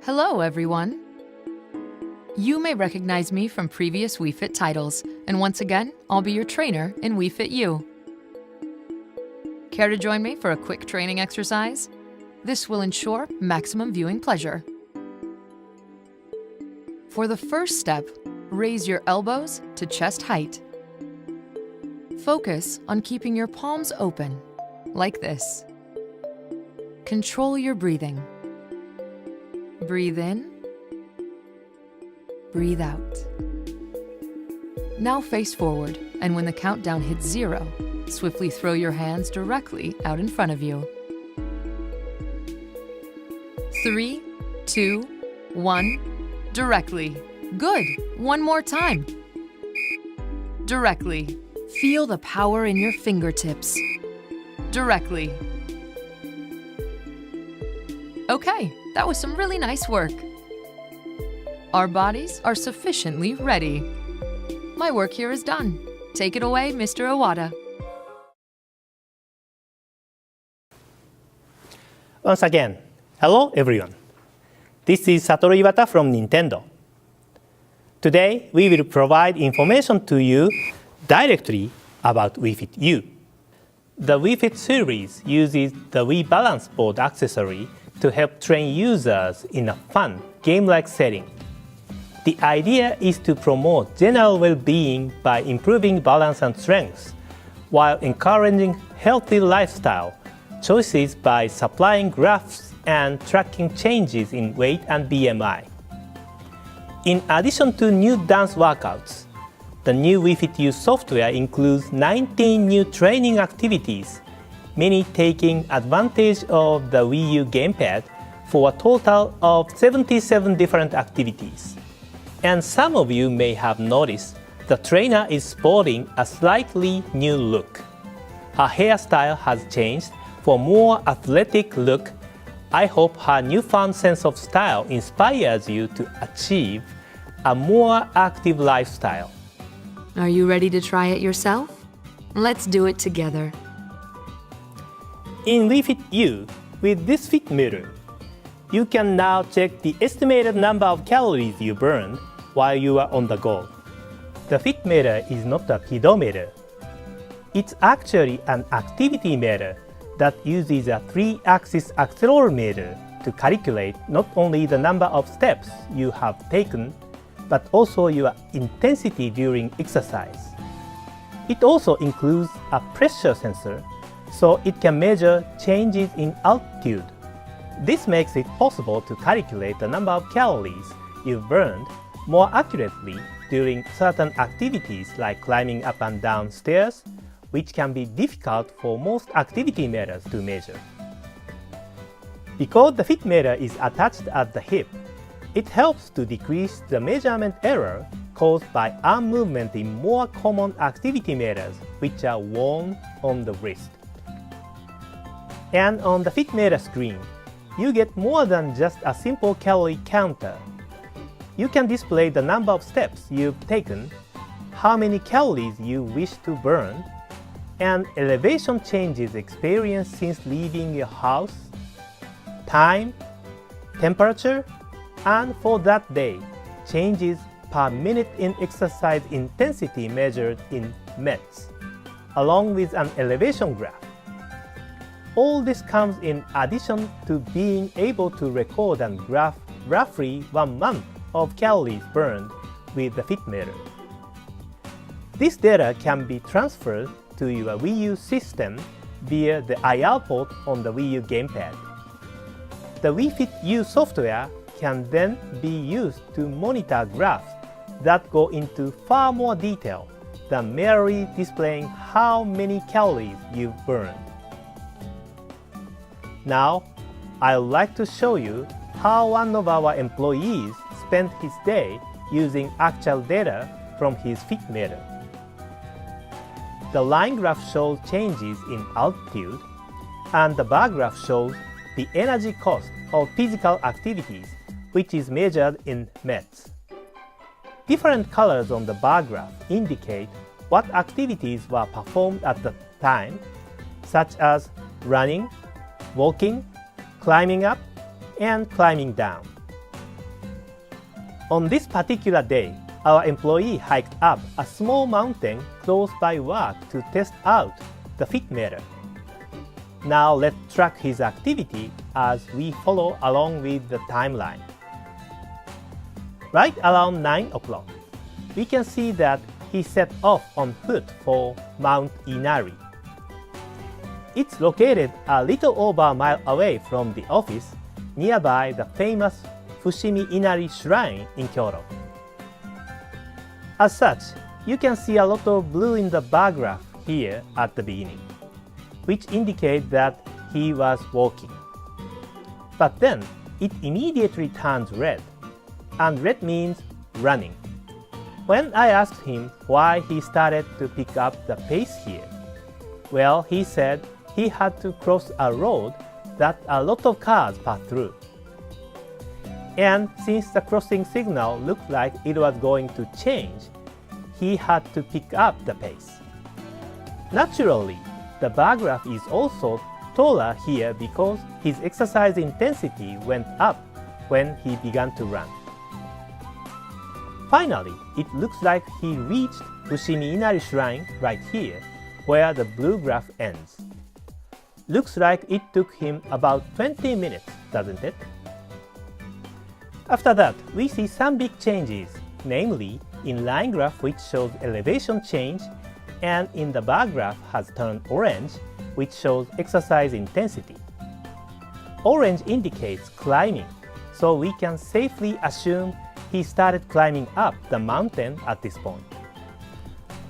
Hello, everyone. You may recognize me from previous Wii Fit titles, and once again, I'll be your trainer in Wii Fit U. Care to join me for a quick training exercise? This will ensure maximum viewing pleasure. For the first step, raise your elbows to chest height. Focus on keeping your palms open, like this. Control your breathing. Breathe in. Breathe out. Now face forward, and when the countdown hits 0, swiftly throw your hands directly out in front of you. 3, 2, 1, directly. Good. One more time. Directly. Feel the power in your fingertips. Directly. Okay, that was some really nice work. Our bodies are sufficiently ready. My work here is done. Take it away, Mr. Iwata. Once again, hello everyone. This is Satoru Iwata from Nintendo. Today, we will provide information to you directly about Wii Fit U. The Wii Fit series uses the Wii Balance Board accessory to help train users in a fun, game-like setting. The idea is to promote general well-being by improving balance and strength, while encouraging healthy lifestyle choices by supplying graphs and tracking changes in weight and BMI. In addition to new dance workouts, the new Wii Fit U software includes 19 new training activities, many taking advantage of the Wii U gamepad for a total of 77 different activities. And some of you may have noticed the trainer is sporting a slightly new look. Her hairstyle has changed for a more athletic look. I hope her newfound sense of style inspires you to achieve a more active lifestyle. Are you ready to try it yourself? Let's do it together. In Wii Fit U, with this fit meter, you can now check the estimated number of calories you burned while you are on the go. The fit meter is not a pedometer. It's actually an activity meter that uses a 3-axis accelerometer to calculate not only the number of steps you have taken, but also your intensity during exercise. It also includes a pressure sensor, so it can measure changes in altitude. This makes it possible to calculate the number of calories you've burned more accurately during certain activities like climbing up and down stairs, which can be difficult for most activity meters to measure. Because the fit meter is attached at the hip, it helps to decrease the measurement error caused by arm movement in more common activity meters, which are worn on the wrist. And on the fit meter screen, you get more than just a simple calorie counter. You can display the number of steps you've taken, how many calories you wish to burn, and elevation changes experienced since leaving your house, time, temperature, and for that day, changes per minute in exercise intensity measured in METs, along with an elevation graph. All this comes in addition to being able to record and graph roughly 1 month of calories burned with the fit meter. This data can be transferred to your Wii U system via the IR port on the Wii U gamepad. The Wii Fit U software can then be used to monitor graphs that go into far more detail than merely displaying how many calories you've burned. Now, I'd like to show you how one of our employees spent his day using actual data from his fit meter. The line graph shows changes in altitude, and the bar graph shows the energy cost of physical activities, which is measured in METs. Different colors on the bar graph indicate what activities were performed at the time, such as running, walking, climbing up, and climbing down. On this particular day, our employee hiked up a small mountain close by work to test out the fit meter. Now let's track his activity as we follow along with the timeline. Right around 9 o'clock, we can see that he set off on foot for Mount Inari. It's located a little over a mile away from the office, nearby the famous Fushimi Inari Shrine in Kyoto. As such, you can see a lot of blue in the bar graph here at the beginning, which indicates that he was walking. But then, it immediately turns red, and red means running. When I asked him why he started to pick up the pace here, well, he said he had to cross a road that a lot of cars pass through. And since the crossing signal looked like it was going to change, he had to pick up the pace. Naturally, the bar graph is also taller here because his exercise intensity went up when he began to run. Finally, it looks like he reached Fushimi Inari Shrine right here, where the blue graph ends. Looks like it took him about 20 minutes, doesn't it? After that, we see some big changes, namely in line graph which shows elevation change, and in the bar graph has turned orange, which shows exercise intensity. Orange indicates climbing, so we can safely assume he started climbing up the mountain at this point.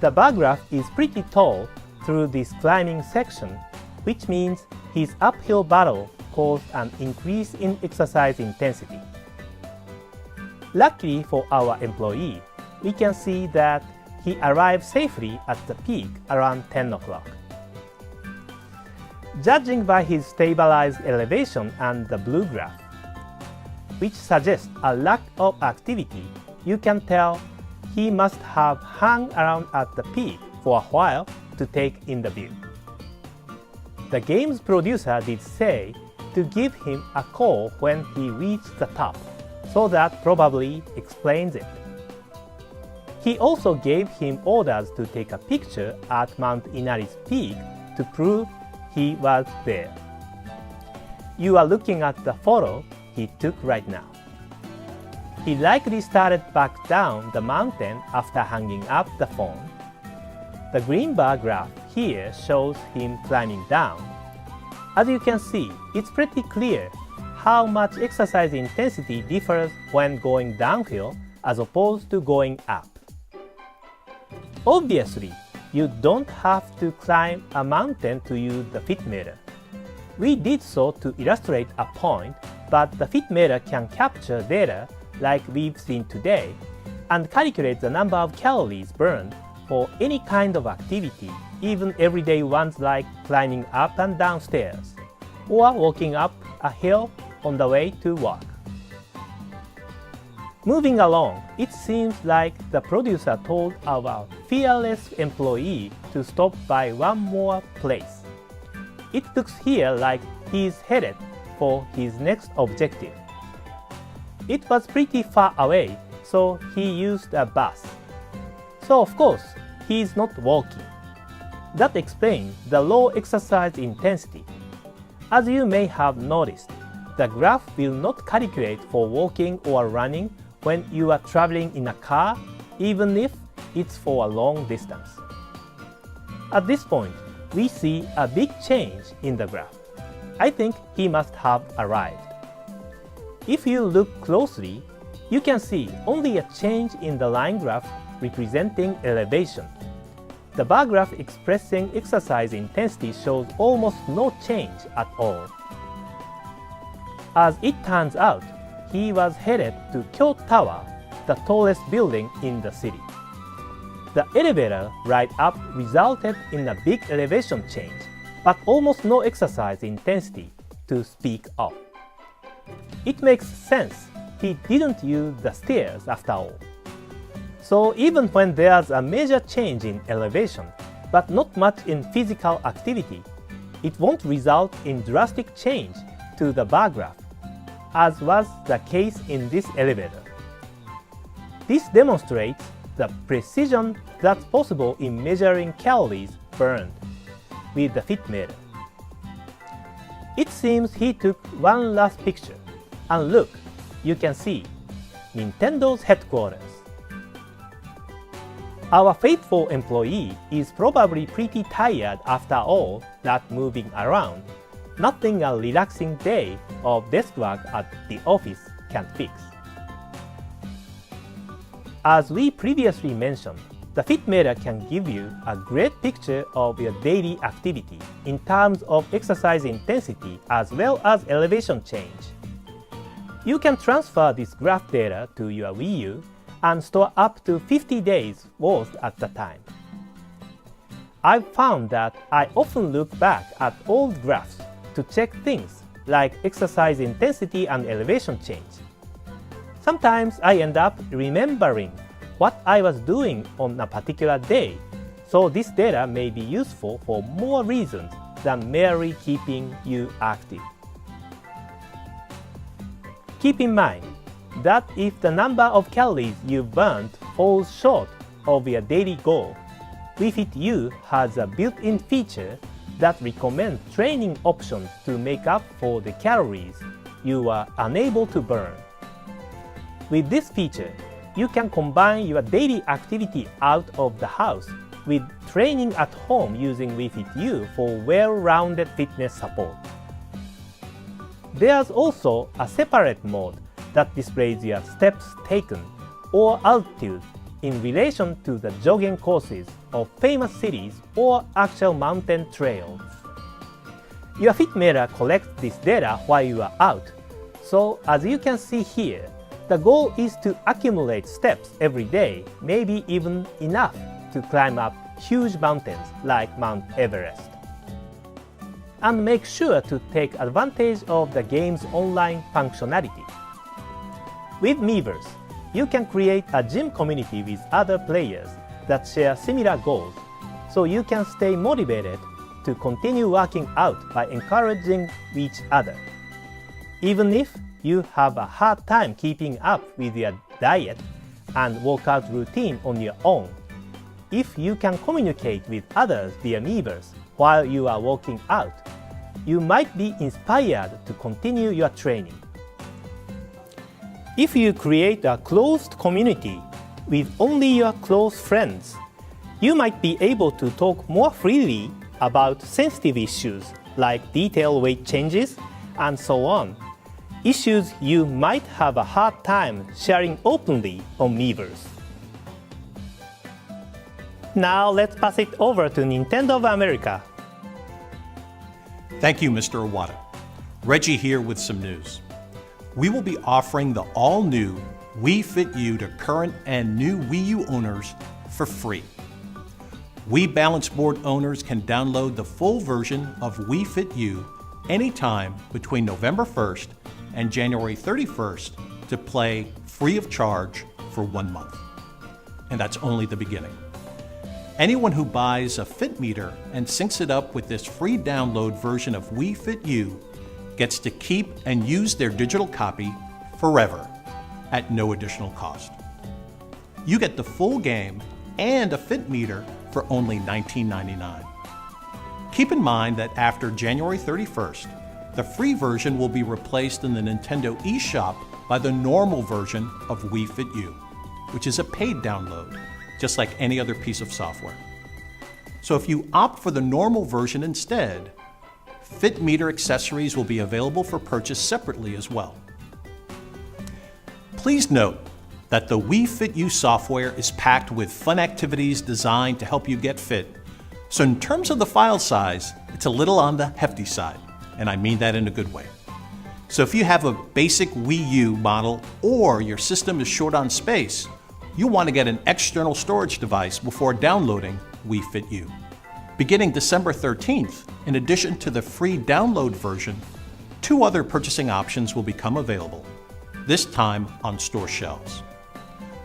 The bar graph is pretty tall through this climbing section, which means his uphill battle caused an increase in exercise intensity. Luckily for our employee, we can see that he arrived safely at the peak around 10 o'clock. Judging by his stabilized elevation and the blue graph, which suggests a lack of activity, you can tell he must have hung around at the peak for a while to take in the view. The game's producer did say to give him a call when he reached the top, so that probably explains it. He also gave him orders to take a picture at Mount Inari's peak to prove he was there. You are looking at the photo he took right now. He likely started back down the mountain after hanging up the phone. The green bar graph here shows him climbing down. As you can see, it's pretty clear how much exercise intensity differs when going downhill as opposed to going up. Obviously, you don't have to climb a mountain to use the fit meter. We did so to illustrate a point, but the fit meter can capture data like we've seen today and calculate the number of calories burned for any kind of activity, even everyday ones like climbing up and down stairs or walking up a hill on the way to work. Moving along, it seems like the producer told our fearless employee to stop by one more place. It looks here like he's headed for his next objective. It was pretty far away, so he used a bus. So of course, he's not walking. That explains the low exercise intensity. As you may have noticed, the graph will not calculate for walking or running when you are traveling in a car, even if it's for a long distance. At this point, we see a big change in the graph. I think he must have arrived. If you look closely, you can see only a change in the line graph representing elevation. The bar graph expressing exercise intensity shows almost no change at all. As it turns out, he was headed to Kyoto Tower, the tallest building in the city. The elevator ride up resulted in a big elevation change, but almost no exercise intensity to speak of. It makes sense he didn't use the stairs after all. So even when there's a major change in elevation, but not much in physical activity, it won't result in drastic change to the bar graph. as was the case in this elevator. This demonstrates the precision that's possible in measuring calories burned with the fit meter. It seems he took one last picture, and look, you can see Nintendo's headquarters. Our faithful employee is probably pretty tired after all that moving around. Nothing a relaxing day of desk work at the office can fix. As we previously mentioned, the fit meter can give you a great picture of your daily activity in terms of exercise intensity as well as elevation change. You can transfer this graph data to your Wii U and store up to 50 days worth at a time. I've found that I often look back at old graphs to check things like exercise intensity and elevation change. Sometimes I end up remembering what I was doing on a particular day, so this data may be useful for more reasons than merely keeping you active. Keep in mind that if the number of calories you burned falls short of your daily goal, Wii Fit U has a built-in feature that recommends training options to make up for the calories you are unable to burn. With this feature, you can combine your daily activity out of the house with training at home using Wii Fit U for well-rounded fitness support. There's also a separate mode that displays your steps taken or altitude in relation to the jogging courses of famous cities or actual mountain trails. Your fit meter collects this data while you are out, so as you can see here, the goal is to accumulate steps every day, maybe even enough to climb up huge mountains like Mount Everest. And make sure to take advantage of the game's online functionality. With Miiverse, you can create a gym community with other players that share similar goals, so you can stay motivated to continue working out by encouraging each other. Even if you have a hard time keeping up with your diet and workout routine on your own, if you can communicate with others via Miiverse while you are working out, you might be inspired to continue your training. If you create a closed community with only your close friends, you might be able to talk more freely about sensitive issues like detailed weight changes and so on, issues you might have a hard time sharing openly on Miiverse. Now let's pass it over to Nintendo of America. Thank you, Mr. Iwata. Reggie here with some news. We will be offering the all-new Wii Fit U to current and new Wii U owners for free. Wii Balance Board owners can download the full version of Wii Fit U anytime between November 1st and January 31st to play free of charge for 1 month. And that's only the beginning. Anyone who buys a Fit Meter and syncs it up with this free download version of Wii Fit U gets to keep and use their digital copy forever at no additional cost. You get the full game and a Fit Meter for only $19.99. Keep in mind that after January 31st, the free version will be replaced in the Nintendo eShop by the normal version of Wii Fit U, which is a paid download, just like any other piece of software. So if you opt for the normal version instead, Fit Meter accessories will be available for purchase separately as well. Please note that the Wii Fit U software is packed with fun activities designed to help you get fit. So in terms of the file size, it's a little on the hefty side, and I mean that in a good way. So if you have a basic Wii U model or your system is short on space, you'll want to get an external storage device before downloading Wii Fit U. Beginning December 13th, in addition to the free download version, 2 other purchasing options will become available, this time on store shelves.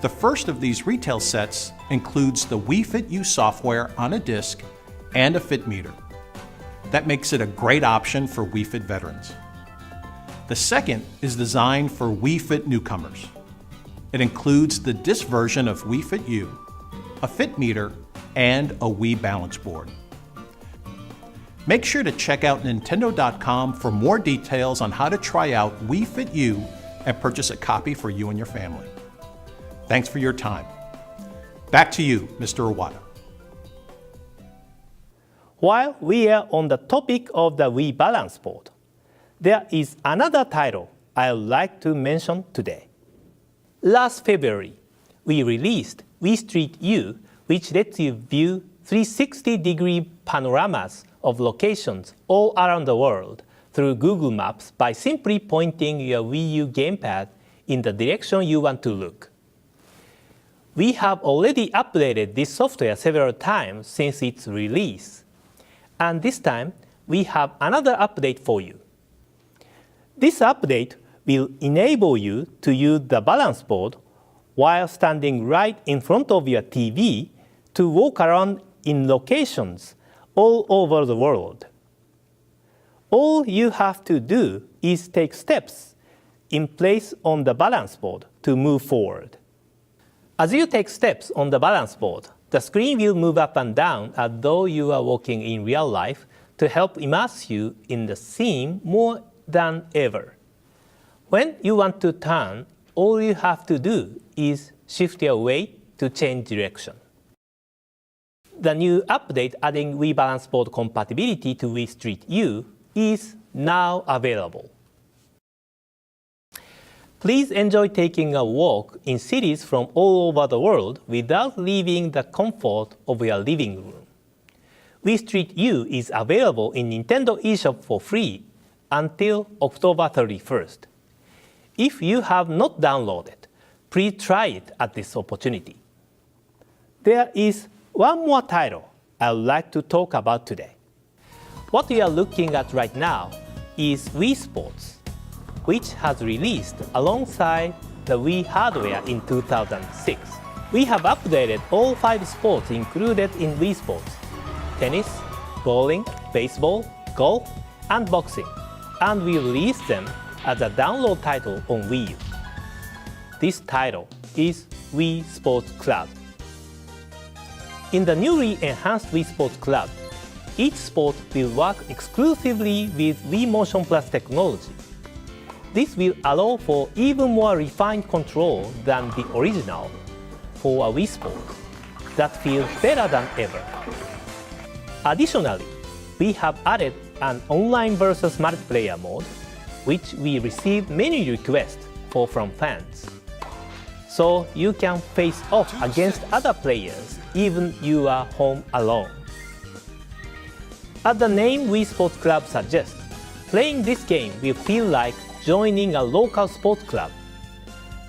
The first of these retail sets includes the Wii Fit U software on a disc and a Fit Meter. That makes it a great option for Wii Fit veterans. The second is designed for Wii Fit newcomers. It includes the disc version of Wii Fit U, a fit meter, and a Wii balance board. Make sure to check out Nintendo.com for more details on how to try out Wii Fit U and purchase a copy for you and your family. Thanks for your time. Back to you, Mr. Iwata. While we are on the topic of the Wii balance board, there is another title I would like to mention today. Last February, we released Wii Street U, which lets you view 360-degree panoramas of locations all around the world through Google Maps by simply pointing your Wii U gamepad in the direction you want to look. We have already updated this software several times since its release, and this time we have another update for you. This update will enable you to use the balance board while standing right in front of your TV to walk around in locations all over the world. All you have to do is take steps in place on the balance board to move forward. As you take steps on the balance board, the screen will move up and down as though you are walking in real life to help immerse you in the scene more than ever. When you want to turn, all you have to do is shift your weight to change direction. The new update adding Wii Balance Board compatibility to Wii Street U is now available. Please enjoy taking a walk in cities from all over the world without leaving the comfort of your living room. Wii Street U is available in Nintendo eShop for free until October 31st. If you have not downloaded, please try it at this opportunity. There is one more title I would like to talk about today. What we are looking at right now is Wii Sports, which has released alongside the Wii hardware in 2006. We have updated all 5 sports included in Wii Sports: tennis, bowling, baseball, golf, and boxing, and we released them as a download title on Wii U. This title is Wii Sports Club. In the newly enhanced Wii Sports Club, each sport will work exclusively with Wii Motion Plus technology. This will allow for even more refined control than the original for a Wii sport that feels better than ever. Additionally, we have added an online versus multiplayer mode, which we received many requests for from fans. So you can face off against other players even you are home alone. As the name Wii Sports Club suggests, playing this game will feel like joining a local sports club.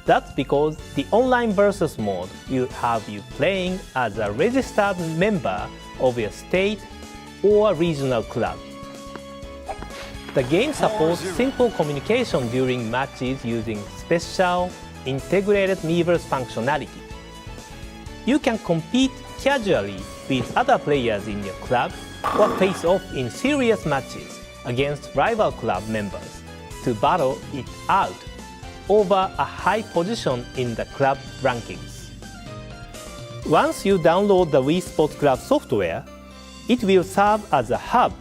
That's because the online versus mode will have you playing as a registered member of your state or regional club. The game supports simple communication during matches using special integrated Miiverse functionality. You can compete casually with other players in your club or face off in serious matches against rival club members to battle it out over a high position in the club rankings. Once you download the Wii Sports Club software, it will serve as a hub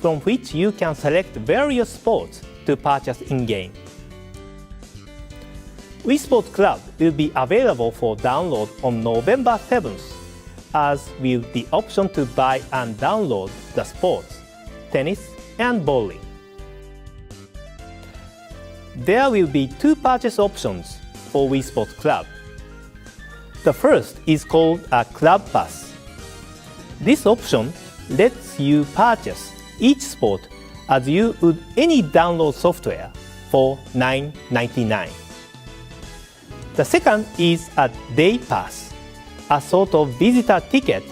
from which you can select various sports to purchase in-game. Wii Sports Club will be available for download on November 7th, as will the option to buy and download the sports, tennis, and bowling. There will be 2 purchase options for Wii Sports Club. The first is called a Club Pass. This option lets you purchase each sport as you would any download software for $9.99. The second is a Day Pass, a sort of visitor ticket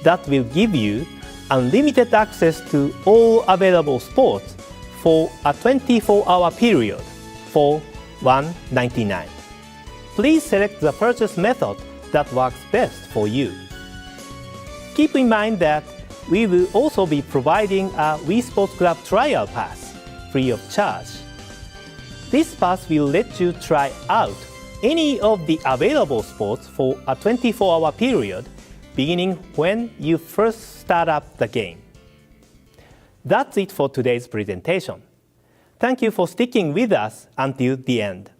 that will give you unlimited access to all available sports for a 24-hour period for $1.99. Please select the purchase method that works best for you. Keep in mind that we will also be providing a Wii Sports Club Trial Pass free of charge. This pass will let you try out any of the available sports for a 24-hour period, beginning when you first start up the game. That's it for today's presentation. Thank you for sticking with us until the end.